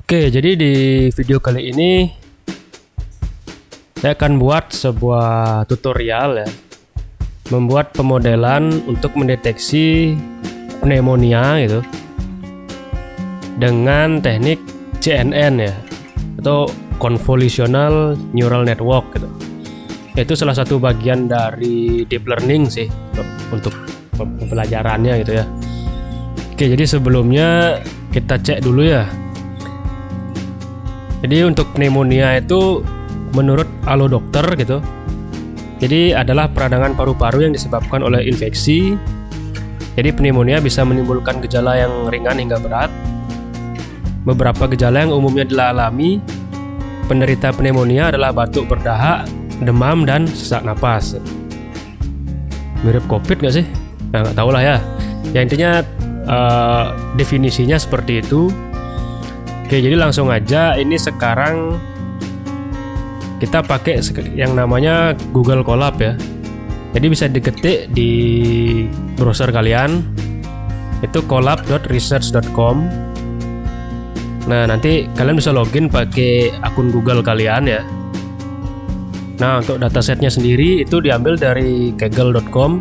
Oke, jadi di video kali ini saya akan buat sebuah tutorial ya, membuat pemodelan untuk mendeteksi pneumonia gitu dengan teknik CNN ya, atau Convolutional Neural Network gitu. Itu salah satu bagian dari deep learning sih untuk pembelajarannya gitu ya. Oke, jadi sebelumnya kita cek dulu ya. Jadi untuk pneumonia itu menurut Alodokter gitu, jadi adalah peradangan paru-paru yang disebabkan oleh infeksi. Jadi pneumonia bisa menimbulkan gejala yang ringan hingga berat. Beberapa gejala yang umumnya dialami penderita pneumonia adalah batuk berdahak, demam, dan sesak napas. Mirip COVID nggak sih? Nah, nggak tahu lah ya. Ya intinya definisinya seperti itu. Oke, jadi langsung aja. Ini sekarang kita pakai yang namanya Google Colab ya. Jadi bisa diketik di browser kalian, itu colab.research.com. Nah, nanti kalian bisa login pakai akun Google kalian ya. Nah, untuk datasetnya sendiri itu diambil dari kaggle.com.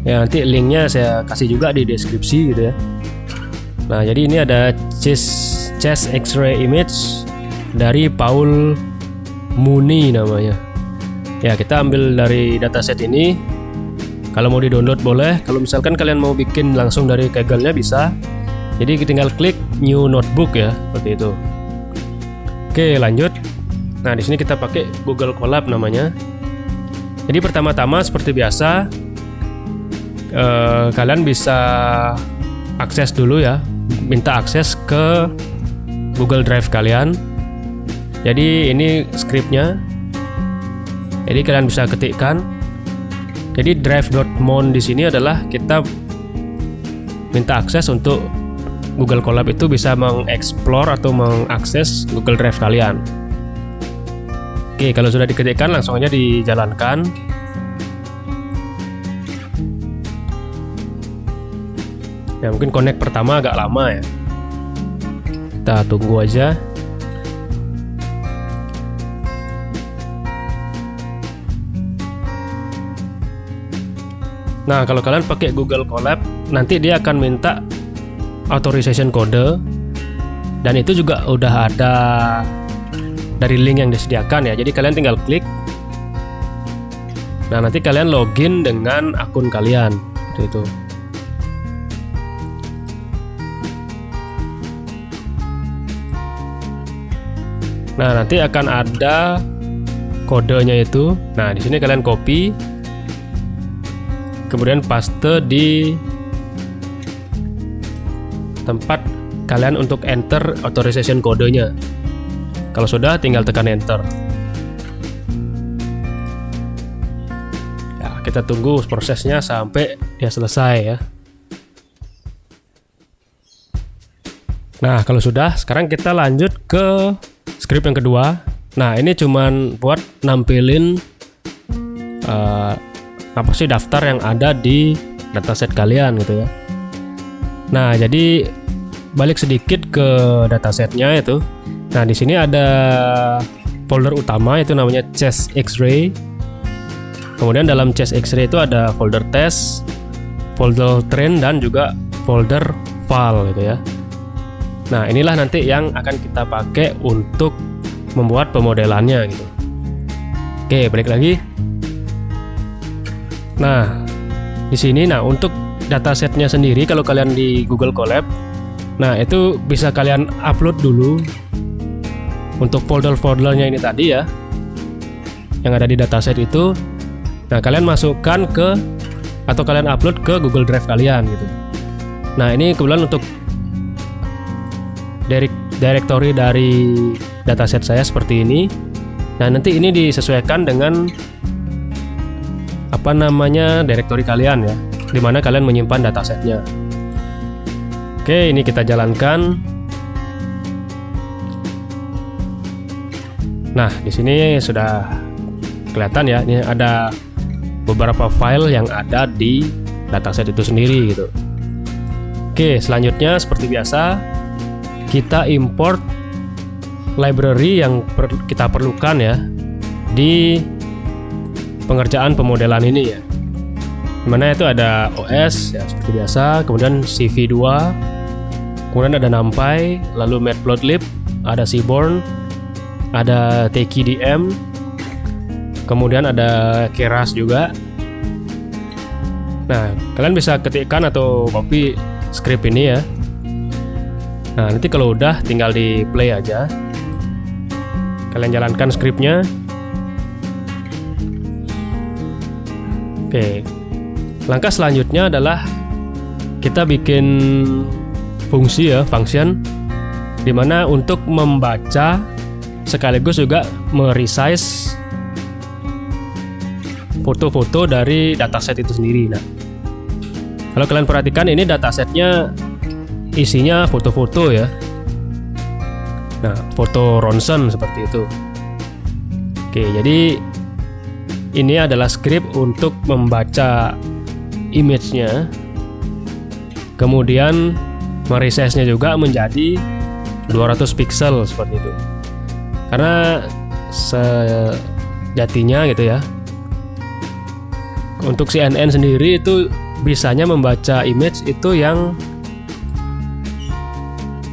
Ya, nanti linknya saya kasih juga di deskripsi gitu ya. Nah, jadi ini ada chest X-ray image dari Paul Mooney namanya. Ya, kita ambil dari dataset ini. Kalau mau di-download boleh. Kalau misalkan kalian mau bikin langsung dari Kaggle-nya bisa. Jadi tinggal klik new notebook ya, seperti itu. Oke, lanjut. Nah, di sini kita pakai Google Colab namanya. Jadi pertama-tama seperti biasa, kalian bisa akses dulu ya, minta akses ke Google Drive kalian. Jadi ini scriptnya. Jadi kalian bisa ketikkan. Jadi drive.mon di sini adalah kita minta akses untuk Google Colab itu bisa mengeksplor atau mengakses Google Drive kalian. Oke, kalau sudah diketikkan langsung aja dijalankan. Ya, mungkin connect pertama agak lama ya. Kita tunggu aja. Nah, kalau kalian pakai Google Colab, nanti dia akan minta authorization code, dan itu juga udah ada dari link yang disediakan ya. Jadi kalian tinggal klik. Nah, nanti kalian login dengan akun kalian seperti itu. Nah, nanti akan ada kodenya itu. Nah, di sini kalian copy, kemudian paste di tempat kalian untuk enter authorization kodenya. Kalau sudah, tinggal tekan enter. Ya, kita tunggu prosesnya sampai dia selesai ya. Nah, kalau sudah, sekarang kita lanjut ke script yang kedua. Nah, ini cuman buat nampilin apa sih daftar yang ada di dataset kalian gitu ya. Nah, jadi balik sedikit ke datasetnya itu. Nah, di sini ada folder utama itu namanya chest X-ray. Kemudian dalam chest X-ray itu ada folder test, folder train, dan juga folder file gitu ya. Nah, inilah nanti yang akan kita pakai untuk membuat pemodelannya gitu. Oke, balik lagi. Nah, di sini untuk datasetnya sendiri kalau kalian di Google Colab, nah itu bisa kalian upload dulu untuk folder-foldernya ini tadi ya, yang ada di dataset itu. Nah, kalian masukkan ke atau kalian upload ke Google Drive kalian gitu. Nah, ini kebetulan untuk directory dari dataset saya seperti ini. Nah, nanti ini disesuaikan dengan directory kalian ya, dimana kalian menyimpan datasetnya. Oke, ini kita jalankan. Nah, di sini sudah kelihatan ya, ini ada beberapa file yang ada di dataset itu sendiri gitu. Oke, selanjutnya seperti biasa kita import library yang kita perlukan ya di pengerjaan pemodelan ini ya. Dimana itu ada OS ya seperti biasa, kemudian CV2, kemudian ada NumPy, lalu Matplotlib, ada Seaborn, ada TKDM, kemudian ada Keras juga. Nah, kalian bisa ketikkan atau copy script ini ya. Nah, nanti kalau udah tinggal di play aja. Kalian jalankan scriptnya. Oke. Langkah selanjutnya adalah kita bikin fungsi ya, function, dimana untuk membaca sekaligus juga meresize foto-foto dari dataset itu sendiri. Nah, kalau kalian perhatikan ini datasetnya isinya foto-foto ya. Nah, foto ronsen seperti itu. Oke, jadi ini adalah script untuk membaca image-nya, kemudian meresize-nya juga menjadi 200 pixel seperti itu. Karena sejatinya gitu ya, untuk CNN sendiri itu bisanya membaca image itu yang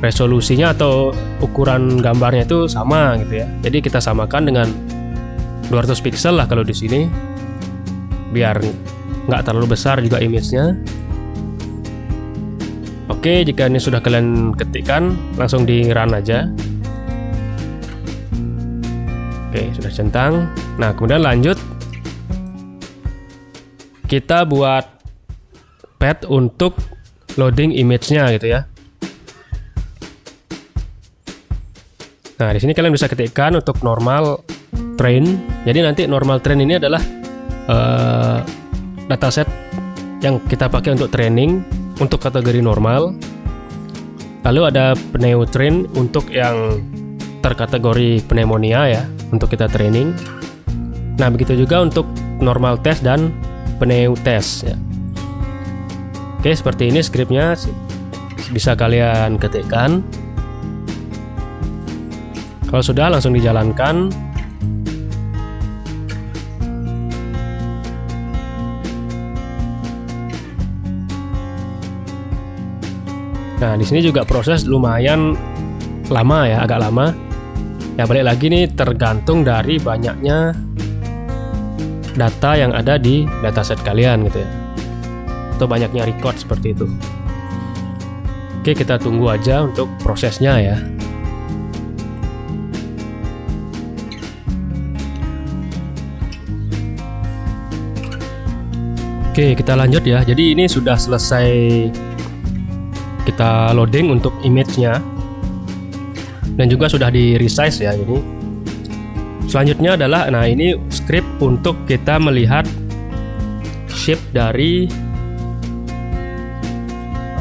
resolusinya atau ukuran gambarnya itu sama gitu ya. Jadi kita samakan dengan 200 pixel lah kalau di sini, biar nggak terlalu besar juga image-nya. Oke, jika ini sudah kalian ketikkan, langsung di run aja. Oke, sudah centang. Nah, kemudian lanjut kita buat path untuk loading image-nya gitu ya. Nah, di sini kalian bisa ketikkan untuk normal train. Jadi nanti normal train ini adalah dataset yang kita pakai untuk training untuk kategori normal. Lalu ada pneutrain untuk yang terkategori pneumonia ya, untuk kita training. Nah, begitu juga untuk normal test dan pneu test ya. Oke, seperti ini scriptnya, bisa kalian ketikkan. Kalau sudah, langsung dijalankan. Nah, di sini juga proses lumayan lama ya, agak lama. Ya, balik lagi nih, tergantung dari banyaknya data yang ada di dataset kalian gitu ya, atau banyaknya record seperti itu. Oke, kita tunggu aja untuk prosesnya ya. Oke, kita lanjut ya. Jadi ini sudah selesai kita loading untuk image-nya, dan juga sudah di resize ya ini. Selanjutnya adalah, nah ini script untuk kita melihat shape dari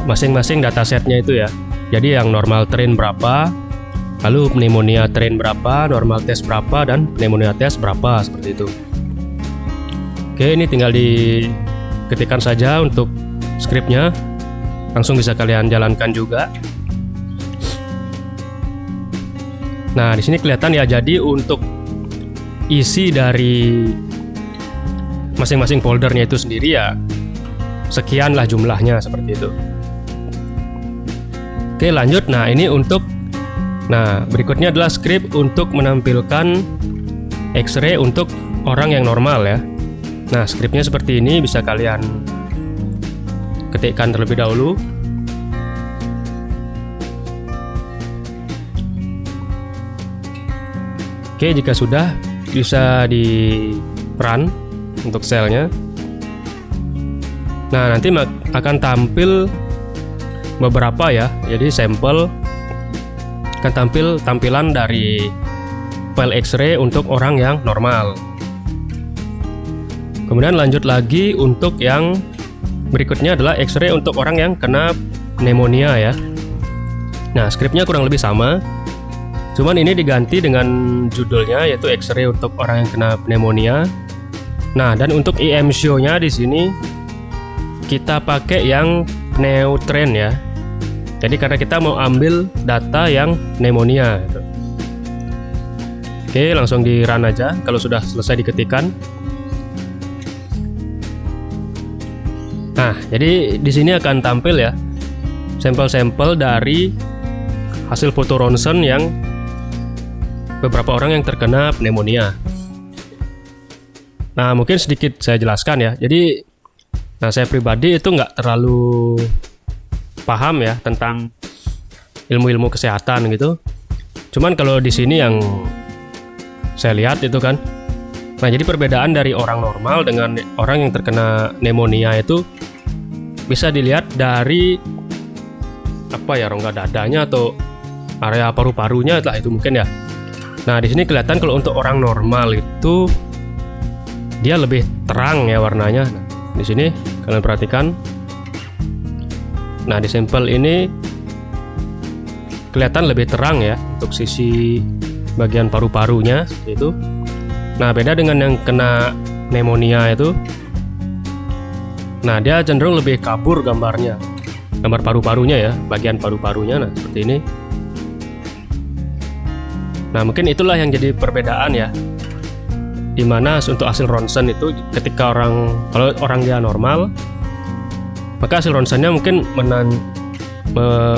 masing-masing datasetnya itu ya. Jadi yang normal train berapa, lalu pneumonia train berapa, normal test berapa, dan pneumonia test berapa, seperti itu. Oke, ini tinggal diketikkan saja untuk scriptnya. Langsung bisa kalian jalankan juga. Nah, di sini kelihatan ya, jadi untuk isi dari masing-masing foldernya itu sendiri ya sekianlah jumlahnya seperti itu. Oke, lanjut. Nah, ini untuk berikutnya adalah script untuk menampilkan X-ray untuk orang yang normal ya. Nah, scriptnya seperti ini, bisa kalian ketikkan terlebih dahulu. Oke, jika sudah, bisa di run untuk selnya. Nah, nanti akan tampil beberapa ya. Jadi sampel akan tampil tampilan dari file X-ray untuk orang yang normal. Kemudian lanjut lagi untuk yang berikutnya adalah X-ray untuk orang yang kena pneumonia ya. Nah, scriptnya kurang lebih sama, cuman ini diganti dengan judulnya, yaitu X-ray untuk orang yang kena pneumonia. Nah, dan untuk IM show-nya di sini kita pakai yang pneutrain ya. Jadi karena kita mau ambil data yang pneumonia gitu. Oke, langsung di run aja kalau sudah selesai diketikkan. Nah, jadi di sini akan tampil ya sampel-sampel dari hasil foto ronsen yang beberapa orang yang terkena pneumonia. Nah, mungkin sedikit saya jelaskan ya. Jadi, saya pribadi itu nggak terlalu paham ya tentang ilmu-ilmu kesehatan gitu. Cuman kalau di sini yang saya lihat itu kan, nah jadi perbedaan dari orang normal dengan orang yang terkena pneumonia itu bisa dilihat dari rongga dadanya atau area paru-parunya lah itu mungkin ya. Nah di sini kelihatan kalau untuk orang normal itu dia lebih terang ya warnanya. Nah, di sini kalian perhatikan. Nah di sampel ini kelihatan lebih terang ya untuk sisi bagian paru-parunya seperti itu. Nah beda dengan yang kena pneumonia itu. Nah dia cenderung lebih kabur gambarnya, gambar paru-parunya ya, bagian paru-parunya. Nah seperti ini. Nah mungkin itulah yang jadi perbedaan ya, dimana untuk hasil ronsen itu ketika kalau orang dia normal, maka hasil ronsennya mungkin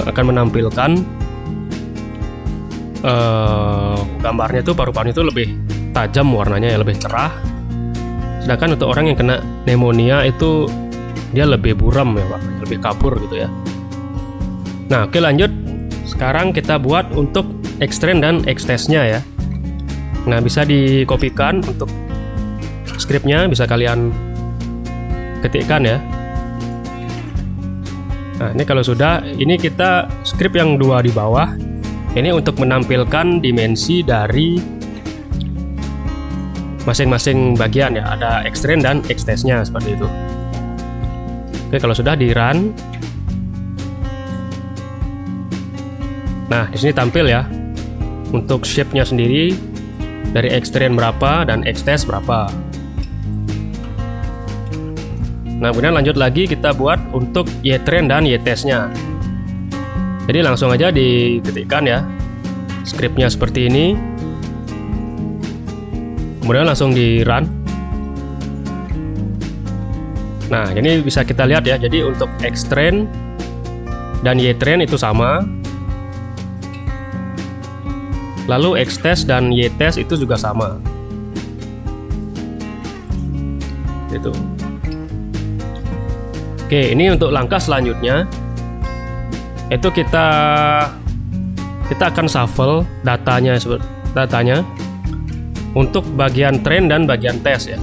akan menampilkan gambarnya itu paru-parunya itu lebih tajam warnanya ya, lebih cerah. Sedangkan untuk orang yang kena pneumonia itu dia lebih buram ya warnanya, lebih kabur gitu ya. Nah oke lanjut. Sekarang kita buat untuk X-Trend dan X-Test-nya ya. Nah bisa dikopikan untuk skripnya, bisa kalian ketikkan ya. Nah ini kalau sudah, ini kita skrip yang 2 di bawah. Ini untuk menampilkan dimensi dari masing-masing bagian ya. Ada X-Trend dan X-Test-nya seperti itu. Oke kalau sudah di run. Nah di sini tampil ya untuk shape-nya sendiri dari X-Trend berapa dan X-Test berapa. Nah kemudian lanjut lagi kita buat untuk Y-Trend dan Y-Test-nya. Jadi langsung aja diketikkan ya skripnya seperti ini. Kemudian langsung di run. Nah ini bisa kita lihat ya. Jadi untuk X-Trend dan Y-Trend itu sama. Lalu X-Test dan Y-Test itu juga sama. Gitu. Oke, ini untuk langkah selanjutnya itu kita akan shuffle datanya untuk bagian trend dan bagian test ya.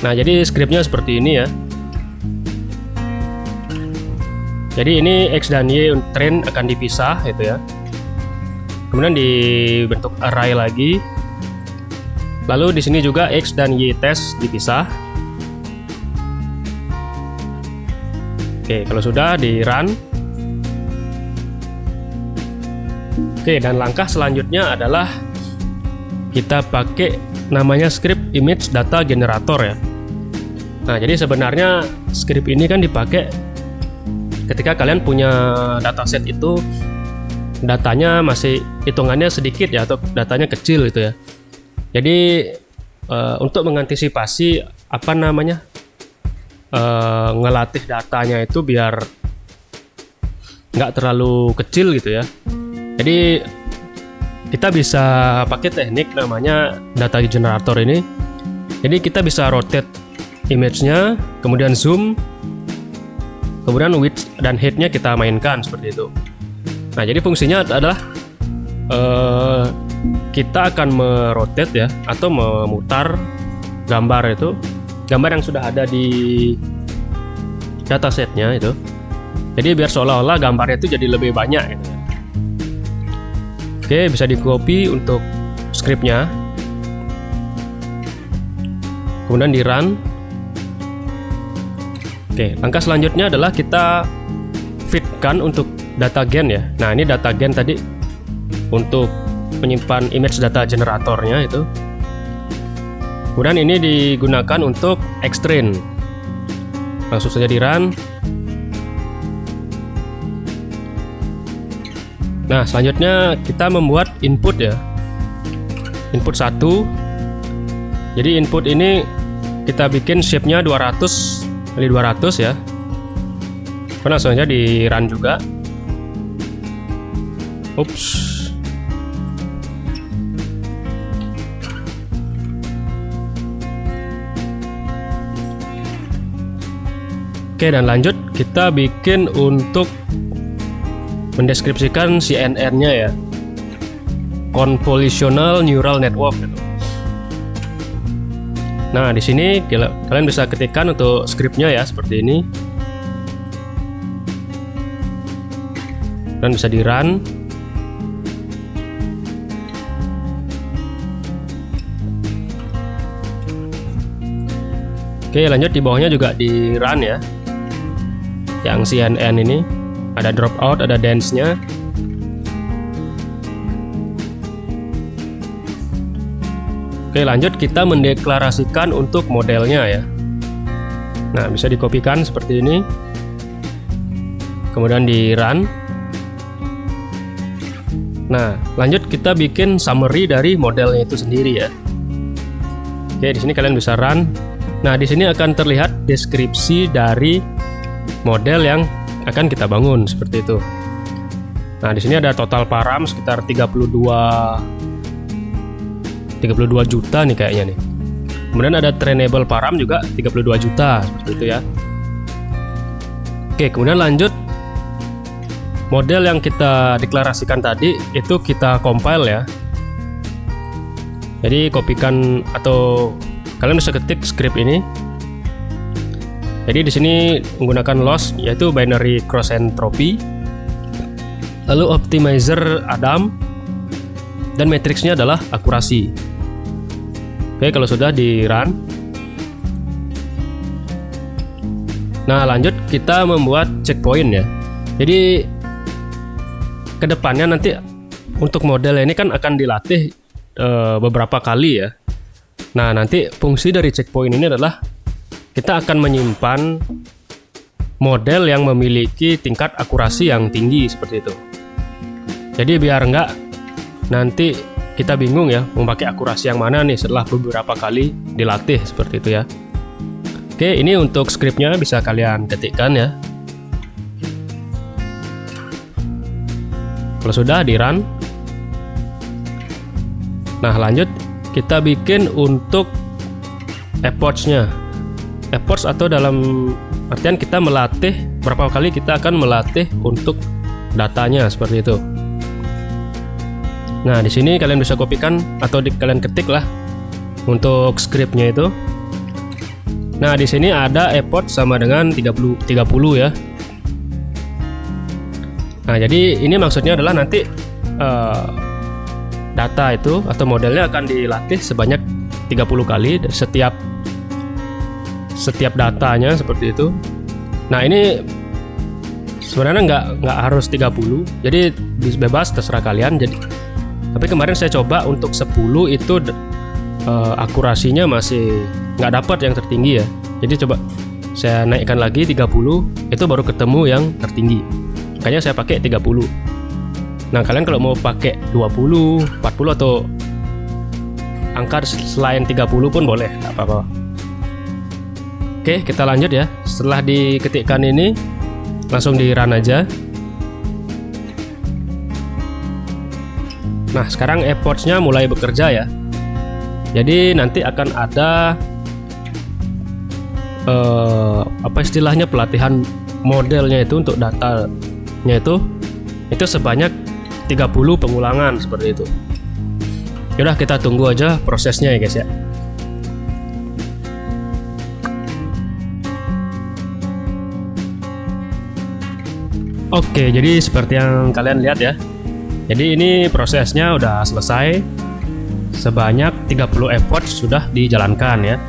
Nah, jadi skripnya seperti ini ya. Jadi ini X dan Y trend akan dipisah gitu ya. Kemudian dibentuk array lagi. Lalu di sini juga X dan Y test dipisah. Oke, kalau sudah di run. Oke, dan langkah selanjutnya adalah kita pakai namanya script image data generator ya. Nah, jadi sebenarnya script ini kan dipakai ketika kalian punya dataset itu datanya masih hitungannya sedikit ya, atau datanya kecil gitu ya. Jadi untuk mengantisipasi ngelatih datanya itu biar nggak terlalu kecil gitu ya. Jadi kita bisa pakai teknik namanya data generator ini. Jadi kita bisa rotate image-nya, kemudian zoom, kemudian width dan height-nya kita mainkan seperti itu. Nah, jadi fungsinya adalah kita akan merotate ya, atau memutar gambar yang sudah ada di datasetnya itu. Jadi biar seolah-olah gambarnya itu jadi lebih banyak gitu ya. Oke, bisa di copy untuk scriptnya, kemudian di run. Oke, langkah selanjutnya adalah kita fitkan untuk data gen ya. Nah, ini data gen tadi untuk menyimpan image data generatornya itu. Kemudian ini digunakan untuk X-Trend. Langsung saja di run. Nah, selanjutnya kita membuat input ya. Input 1. Jadi input ini kita bikin shape-nya 200 kali 200 ya. Langsung aja di run juga. Ups. Oke, dan lanjut kita bikin untuk mendeskripsikan CNN-nya ya. Convolutional Neural Network gitu. Nah, di sini kalian bisa ketikkan untuk scriptnya ya seperti ini. Dan bisa di run. Oke, lanjut di bawahnya juga di run ya. Yang CNN ini ada dropout, ada dance-nya. Oke, lanjut kita mendeklarasikan untuk modelnya ya. Nah, bisa dikopikan seperti ini. Kemudian di run. Nah, lanjut kita bikin summary dari modelnya itu sendiri ya. Oke, di sini kalian bisa run. Nah, di sini akan terlihat deskripsi dari model yang akan kita bangun seperti itu. Nah, di sini ada total param sekitar 32 juta nih kayaknya nih. Kemudian ada trainable param juga 32 juta seperti itu ya. Oke, kemudian lanjut model yang kita deklarasikan tadi itu kita compile ya. Jadi kopikan atau kalian bisa ketik script ini. Jadi di sini menggunakan loss yaitu binary cross entropy, lalu optimizer Adam, dan matriksnya adalah akurasi. Oke, kalau sudah di run. Nah, lanjut kita membuat checkpoint ya. Jadi kedepannya nanti untuk model ini kan akan dilatih beberapa kali ya. Nah, nanti fungsi dari checkpoint ini adalah kita akan menyimpan model yang memiliki tingkat akurasi yang tinggi seperti itu. Jadi biar enggak nanti kita bingung ya mau pakai akurasi yang mana nih setelah beberapa kali dilatih seperti itu ya. Oke, ini untuk scriptnya bisa kalian ketikkan ya. Kalau sudah di run. Nah, lanjut kita bikin untuk efforts-nya. Efforts atau dalam artian kita melatih berapa kali kita akan melatih untuk datanya seperti itu. Nah, di sini kalian bisa kopikan atau kalian ketik lah untuk scriptnya itu. Nah, di sini ada effort sama dengan 30 ya. Nah, jadi ini maksudnya adalah nanti data itu atau modelnya akan dilatih sebanyak 30 kali setiap datanya seperti itu. Nah, ini sebenarnya nggak harus 30, jadi bebas terserah kalian. Jadi tapi kemarin saya coba untuk 10 itu akurasinya masih nggak dapat yang tertinggi ya. Jadi coba saya naikkan lagi 30, itu baru ketemu yang tertinggi. Makanya saya pakai 30. Nah, kalian kalau mau pakai 20, 40 atau angka selain 30 pun boleh, nggak apa-apa. Oke, kita lanjut ya. Setelah diketikkan ini, langsung di run aja. Nah, sekarang efforts-nya mulai bekerja ya. Jadi nanti akan ada apa istilahnya pelatihan modelnya itu untuk datanya itu sebanyak 30 pengulangan seperti itu. Yaudah, kita tunggu aja prosesnya ya guys ya. Oke, jadi seperti yang kalian lihat ya. Jadi ini prosesnya udah selesai. Sebanyak 30 effort sudah dijalankan ya.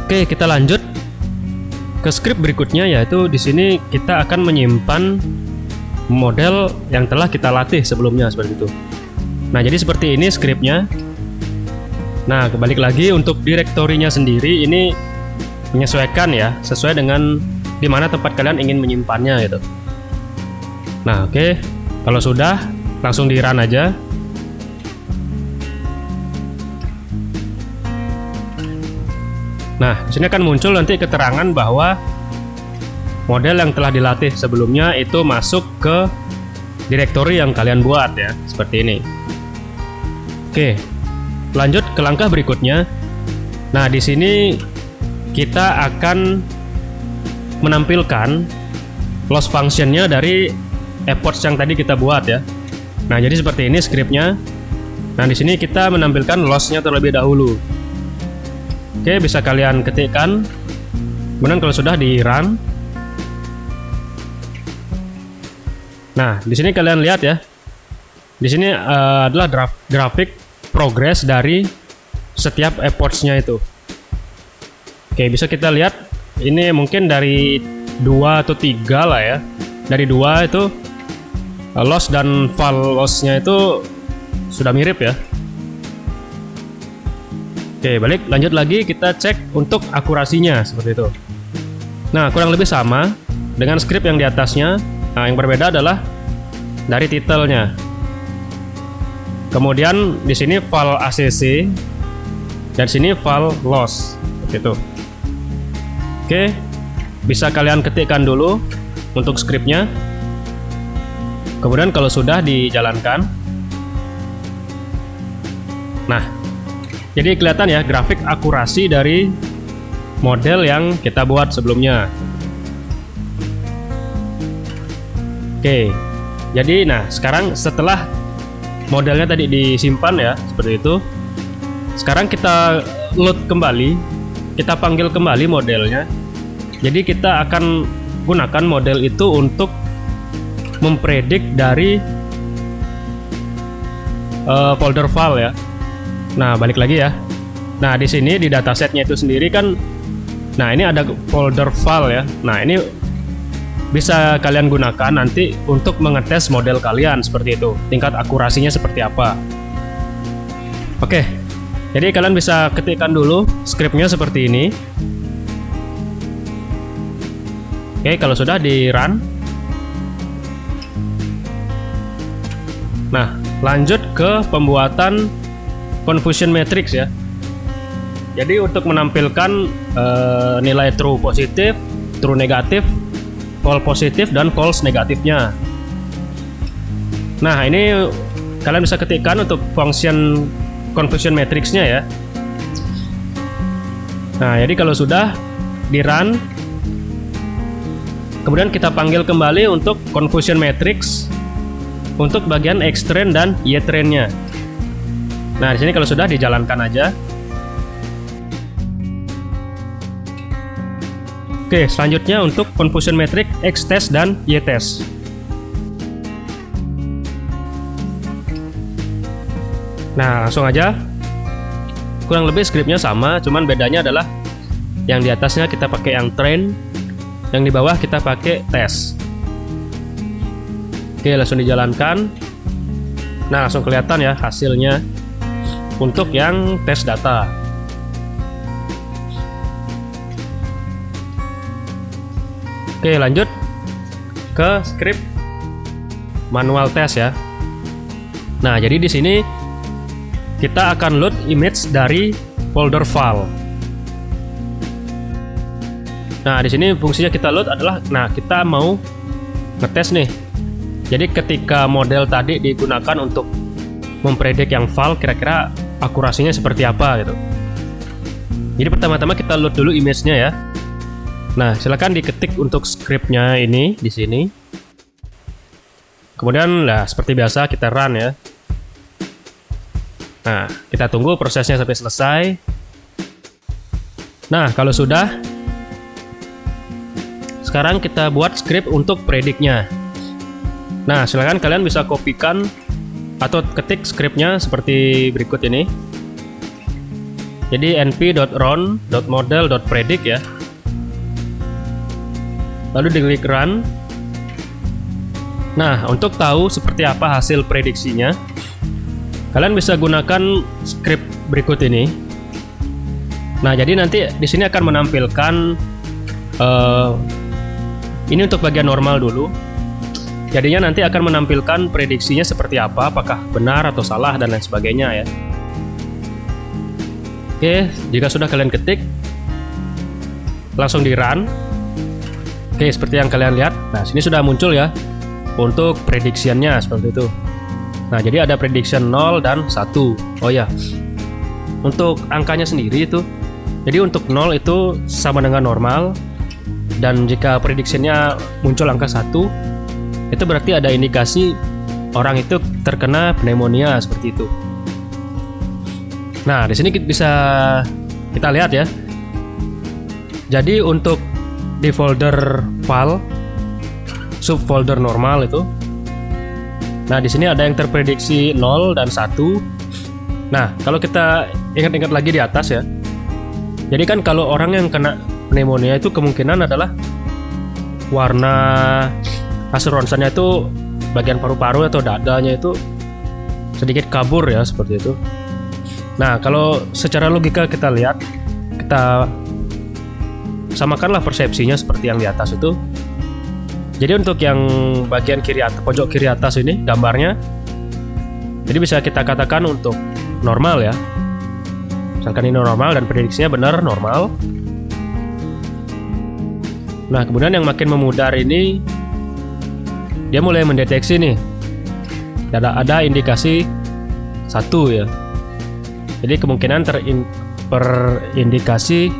Oke, kita lanjut ke script berikutnya, yaitu di sini kita akan menyimpan model yang telah kita latih sebelumnya seperti itu. Nah, jadi seperti ini scriptnya. Nah, kebalik lagi untuk direktorinya sendiri ini menyesuaikan ya, sesuai dengan di mana tempat kalian ingin menyimpannya gitu. Nah, oke. Kalau sudah, langsung di run aja. Nah, di sini akan muncul nanti keterangan bahwa model yang telah dilatih sebelumnya itu masuk ke direktori yang kalian buat ya, seperti ini. Oke, lanjut ke langkah berikutnya. Nah, di sini kita akan menampilkan loss functionnya dari efforts yang tadi kita buat ya. Nah, jadi seperti ini scriptnya. Nah, di sini kita menampilkan lossnya terlebih dahulu. Oke, bisa kalian ketikkan. Kemudian kalau sudah di run. Nah, di sini kalian lihat ya. Di sini adalah grafik progress dari setiap efforts-nya itu. Oke, bisa kita lihat ini mungkin dari 2 atau 3 lah ya. Dari 2 itu loss dan val loss-nya itu sudah mirip ya. Oke, balik lanjut lagi kita cek untuk akurasinya seperti itu. Nah, kurang lebih sama dengan script yang di atasnya. Nah, yang berbeda adalah dari titelnya. Kemudian di sini val ACC dan sini val loss seperti itu. Oke, bisa kalian ketikkan dulu untuk scriptnya. Kemudian kalau sudah dijalankan. Nah, jadi kelihatan ya grafik akurasi dari model yang kita buat sebelumnya. Oke, jadi nah sekarang setelah modelnya tadi disimpan ya seperti itu, sekarang kita load kembali, kita panggil kembali modelnya. Jadi kita akan gunakan model itu untuk mempredik dari folder file ya. Nah, balik lagi ya. Nah, di sini di datasetnya itu sendiri kan, nah ini ada folder file ya. Nah, ini bisa kalian gunakan nanti untuk mengetes model kalian seperti itu, tingkat akurasinya seperti apa. Oke, jadi kalian bisa ketikkan dulu scriptnya seperti ini. Oke, kalau sudah di run. Nah, lanjut ke pembuatan confusion matrix ya. Jadi untuk menampilkan nilai true positif, true negatif, false positif dan false negatifnya. Nah, ini kalian bisa ketikkan untuk function confusion matrixnya ya. Nah, jadi kalau sudah di run, kemudian kita panggil kembali untuk confusion matrix untuk bagian X train dan Y trainnya. Nah, di sini kalau sudah dijalankan aja. Oke, selanjutnya untuk confusion matrix X test dan Y test. Nah, langsung aja. Kurang lebih scriptnya sama, cuman bedanya adalah yang di atasnya kita pakai yang train, yang di bawah kita pakai test. Oke, langsung dijalankan. Nah, langsung kelihatan ya hasilnya untuk yang test data. Oke, lanjut ke script manual test ya. Nah, jadi di sini kita akan load image dari folder file. Nah, di sini fungsinya kita load adalah, nah kita mau ngetes nih. Jadi ketika model tadi digunakan untuk mempredik yang file, kira-kira akurasinya seperti apa gitu. Jadi pertama-tama kita load dulu image-nya ya. Nah, silakan diketik untuk scriptnya ini di sini. Kemudian, nah seperti biasa kita run ya. Nah, kita tunggu prosesnya sampai selesai. Nah, kalau sudah, sekarang kita buat script untuk prediknya. Nah, silakan kalian bisa kopikan atau ketik scriptnya seperti berikut ini. Jadi np.run.model.predict ya. Lalu diklik run. Nah, untuk tahu seperti apa hasil prediksinya, kalian bisa gunakan script berikut ini. Nah, jadi nanti di sini akan menampilkan ini untuk bagian normal dulu. Jadinya nanti akan menampilkan prediksinya seperti apa, apakah benar atau salah dan lain sebagainya ya. Oke, jika sudah kalian ketik, langsung di run. Oke, seperti yang kalian lihat. Nah, sini sudah muncul ya untuk prediksiannya seperti itu. Nah, jadi ada prediction 0 dan 1. Oh ya, untuk angkanya sendiri itu, jadi untuk 0 itu sama dengan normal, dan jika prediksinya muncul angka 1, itu berarti ada indikasi orang itu terkena pneumonia seperti itu. Nah, di sini bisa kita lihat ya. Jadi untuk di folder file subfolder normal itu, nah di sini ada yang terprediksi 0 dan 1. Nah, kalau kita ingat-ingat lagi di atas ya. Jadi kan kalau orang yang kena pneumonia itu kemungkinan adalah warna hasil ronsennya itu bagian paru-paru atau dadanya itu sedikit kabur ya, seperti itu. Nah, kalau secara logika kita lihat, kita samakanlah persepsinya seperti yang di atas itu. Jadi untuk yang bagian kiri atas, pojok kiri atas ini gambarnya, jadi bisa kita katakan untuk normal ya. Misalkan ini normal dan prediksinya benar normal. Nah, kemudian yang makin memudar ini, dia mulai mendeteksi nih, ada indikasi 1 ya. Jadi kemungkinan terindikasi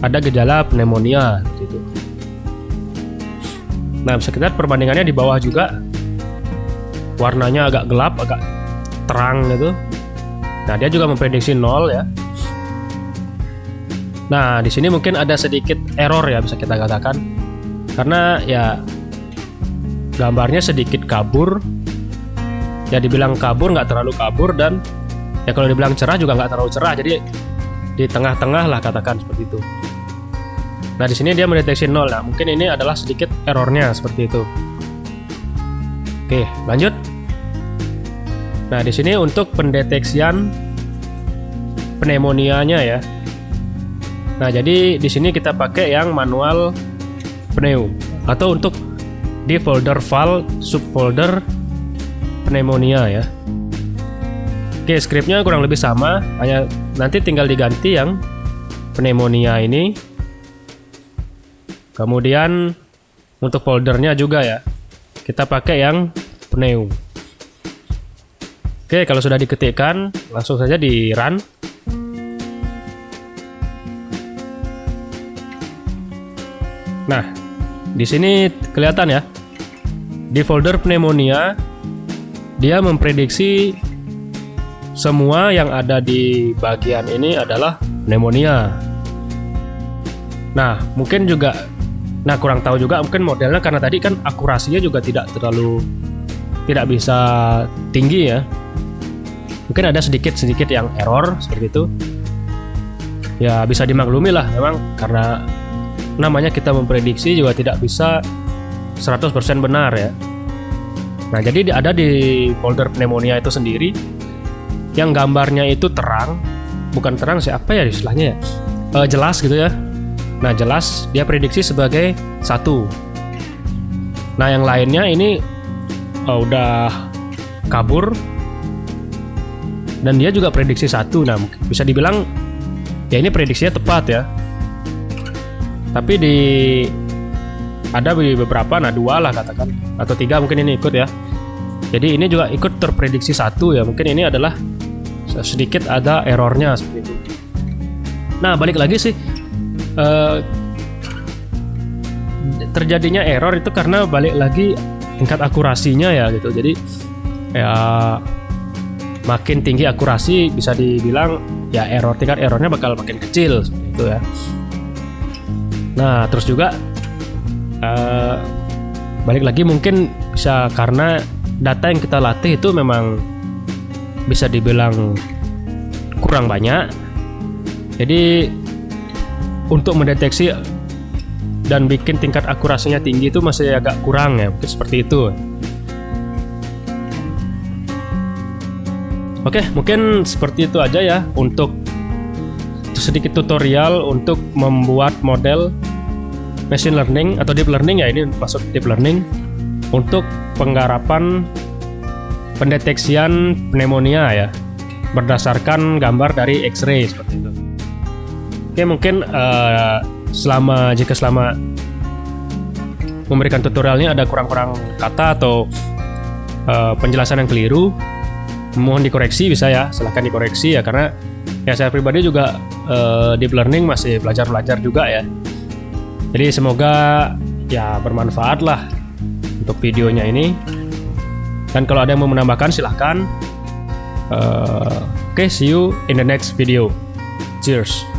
ada gejala pneumonia gitu. Nah, bisa kita lihat perbandingannya di bawah juga, warnanya agak gelap, agak terang gitu. Nah, dia juga memprediksi 0 ya. Nah, di sini mungkin ada sedikit error ya, bisa kita katakan, karena ya gambarnya sedikit kabur. Ya dibilang kabur, nggak terlalu kabur, dan ya kalau dibilang cerah juga nggak terlalu cerah. Jadi di tengah-tengah lah, katakan seperti itu. Nah, di sini dia mendeteksi 0. Nah, mungkin ini adalah sedikit errornya seperti itu. Oke, lanjut. Nah, di sini untuk pendeteksian pneumonia-nya ya. Nah, jadi di sini kita pakai yang manual pneu, atau untuk di folder file subfolder pneumonia ya. Oke, scriptnya kurang lebih sama, hanya nanti tinggal diganti yang pneumonia ini. Kemudian untuk foldernya juga ya, kita pakai yang pneu. Oke, kalau sudah diketikkan, langsung saja di run. Nah, di sini kelihatan ya, di folder pneumonia dia memprediksi semua yang ada di bagian ini adalah pneumonia. Nah, mungkin juga, nah kurang tahu juga mungkin modelnya, karena tadi kan akurasinya juga tidak bisa tinggi ya. Mungkin ada sedikit yang error seperti itu. Ya bisa dimaklumi lah, memang karena namanya kita memprediksi juga tidak bisa 100% benar ya. Nah, jadi ada di folder pneumonia itu sendiri yang gambarnya itu terang, bukan terang sih, apa ya istilahnya ya, jelas gitu ya. Nah, jelas dia prediksi sebagai 1. Nah, yang lainnya ini udah kabur dan dia juga prediksi 1. Nah, bisa dibilang ya ini prediksinya tepat ya. Tapi ada beberapa, nah 2 lah katakan, atau 3 mungkin ini ikut ya. Jadi ini juga ikut terprediksi 1 ya. Mungkin ini adalah sedikit ada errornya seperti itu. Nah, balik lagi sih, terjadinya error itu karena balik lagi tingkat akurasinya ya gitu. Jadi ya makin tinggi akurasi, bisa dibilang ya tingkat errornya bakal makin kecil seperti itu ya. Nah, terus juga balik lagi mungkin bisa karena data yang kita latih itu memang bisa dibilang kurang banyak. Jadi untuk mendeteksi dan bikin tingkat akurasinya tinggi itu masih agak kurang ya, mungkin seperti itu. Oke, mungkin seperti itu aja ya untuk sedikit tutorial untuk membuat model machine learning atau deep learning ya, ini masuk deep learning. untuk penggarapan pendeteksian pneumonia ya, berdasarkan gambar dari X-ray seperti itu. Oke, mungkin jika selama memberikan tutorialnya ada kurang-kurang kata atau penjelasan yang keliru, mohon dikoreksi, bisa ya, silahkan dikoreksi ya, karena ya saya pribadi juga deep learning masih belajar juga ya. Jadi semoga ya bermanfaat lah untuk videonya ini. Dan kalau ada yang mau menambahkan silahkan. Oke, see you in the next video. Cheers.